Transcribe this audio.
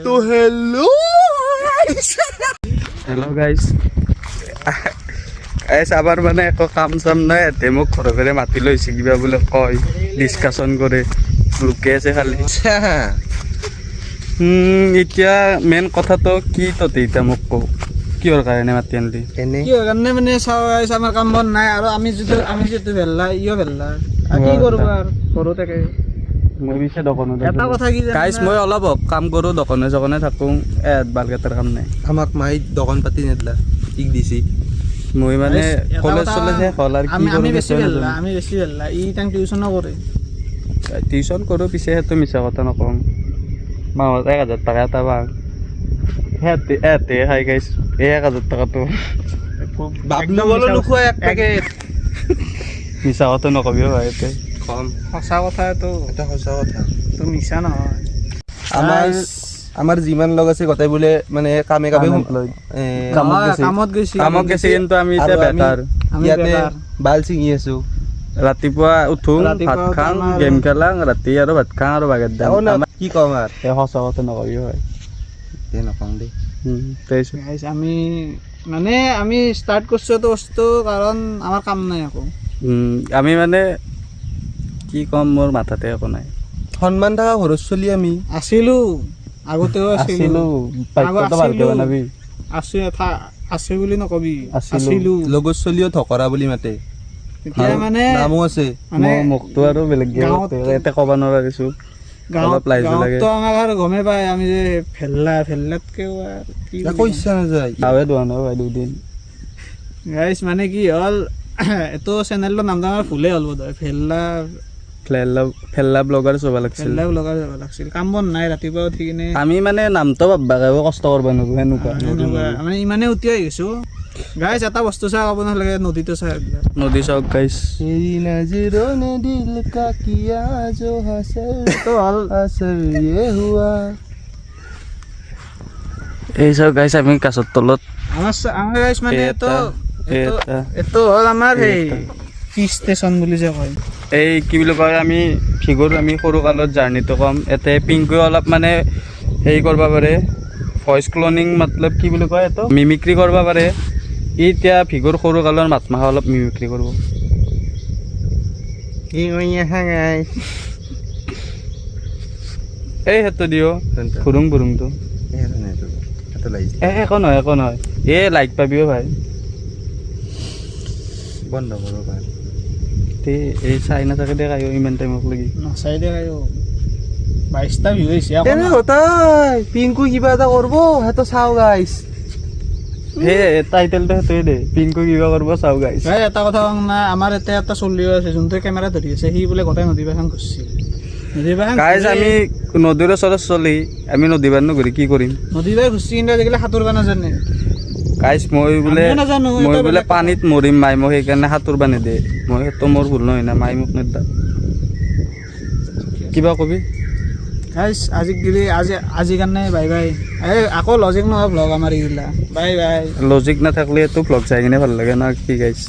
তো hello' guys আমাৰ মানে একো কাম চাম নাই ইয়াতে মোক ঘৰে ঘৰে মাতি লৈছে কিবা বোলে কয় ডিছকাশ্যন কৰে লোকে আছে খালি এতিয়া মেইন কথাটো কি তহঁতে এতিয়া মোক কওঁ কিহৰ কাৰণে মাতি আনিলি কিহৰ কাৰণে মানে চাওঁ আমাৰ কাম বন নাই আৰু আমি যিটো ভেল্লা ইও ভেল্লা কি কৰিব আৰু ঘৰতে মই পিছে দোকানত এটা কথা কি গাইজ মই অলপ কাম কৰোঁ দোকানে চোকানে থাকোঁ বালকেটাৰ কাম নাই আমাক মাই দোকান পাতি নেদলা ঠিক দিছি মই মানে কলেজ চলেজ শেষ হ'ল আৰু কি আমি বেছি ভেল্লা ই তাক টিউচনো কৰে টিউচন কৰোঁ পিছে সেইটো মিছা কথা নকওঁ মাহত 1000 টকা এটা পাওঁ সিহঁতে খাই গাইছ 1000 টকাটো বাবলু বলো নোখোৱা এক পেকেট মিছা কথা নকবি ভাই ইয়াতে কম সঁচা কথা এইটো এটা সঁচা কথা এইটো মিছা নহয় আমাৰ যিমান লগ আছে গোটেই বোলে মানে কামে কামত গৈছে কিন্তু আমি এতিয়া বেকাৰ ইয়াতে বাল ছিঙি আছো ৰাতিপুৱা উঠোঁ ভাত খাওঁ গেম খেলাং ৰাতি আৰু ভাত খাওঁ আৰু বাগেত দাম কি কম আৰু সঁচা কথা নকবি হয় নকওঁ দেই আমি ষ্টাৰ্ট কৰিছোঁ এইটো বস্তু কাৰণ আমাৰ কাম নাই একো আমি মানে কি ক'ম মোৰ মাথাতে একো নাই সন্মান থকা ঘৰৰ চলি আমি আছিলোঁ আগতেও আছিলোঁ আছে বুলি নকবি আছিলোঁ লগৰ চলিও ধকৰা বুলি মাতে এতিয়া মানে নামো আছে মোকতো আৰু বেলেগ ইয়াতে ক'ব নোৱাৰিছোঁ গাঁৱততো আমাক আৰু গমেই পায় আমি যে ভেল্লাতকেও একো ইচ্ছা নাযায় গাঁৱে দোৱা নহয় ভাই দুদিন গাইছ মানে কি হ'ল এইটো চেনেলৰ নামটো আমাৰ ভুলেই হ'ল বোধহয় ফেল্লা ব্লগাৰ চাব লাগিছিল ব্লগাৰ যাব লাগিছিল কাম বন নাই ৰাতিপুৱা উঠি কিনে আমি মানে নামটো ভাববা কষ্ট কৰিব নোৱাৰোঁ সেনেকুৱা মানে ইমানে উঠি আহি গৈছোঁ গাইছ এটা বস্তু চাই ক'ব নালাগে নদীটো চাই নদী চাওক গাইছ এই চাওক গাইছ আমি কাছৰ তলত আমাৰ গাইছ মানে এইটো হ'ল আমাৰ সেই টি ষ্টেচন বুলি যে কয় এই কি বুলি কয় আমি সৰু কালত জাৰ্ণিটো ক'ম ইয়াতে পিংকুৱে অলপ মানে হেৰি কৰিব পাৰে ভইচ ক্লনিং মতলব কি বুলি কয় এইটো মিমিক্ৰি কৰিব পাৰে এতিয়া ভিগৰ সৰু কালৰ মাত মাহা অলপ মিমিক্ৰি কৰিব এই সেইটো দিও ভুৰুংটো একো নহয় এই লাইক পাবিও ভাই বন্ধ কৰিব পাৰে এই চাই নাথাকে দে কায়ো ইমান টাইমক লাগি নাচাই দে কায়ো 22টা ভিউ হৈছে পিংকু কিবা এটা কৰিব সেইটো চাওঁ গাইছ টাইটেলটো সেইটোৱে দে পিংকু কিবা কৰিব চাওঁ গাইছ এটা কথা না আমাৰ এতিয়া এটা চলিও আছে যোনটোৱে কেমেৰা ধৰি আছে সি বোলে গোটেই নদী বাখন ঘূৰছে গাইছ আমি নদীৰ ওচৰত চলি আমি নদী বান্ধ ঘূৰি কি কৰিম নদী বাই ঘূৰছি কিন্তু আজিকালি সাঁতুৰিব নাজানে গাইছ মই বোলে পানীত মৰিম মাই মোক সেইকাৰণে সাঁতুৰিব নিদিয়ে মই সেইটো মোৰ ভুল নহয় না মাই মোক নেদা কিবা কবি গাইছ আজি কাৰণে বাই বাই আকৌ লজিক নহয় ব্লগ আমাৰ এইগিলা বাই বাই লজিক নাথাকিলে এইটো ব্লগ চাই কিনে ভাল লাগে না কি গাইছ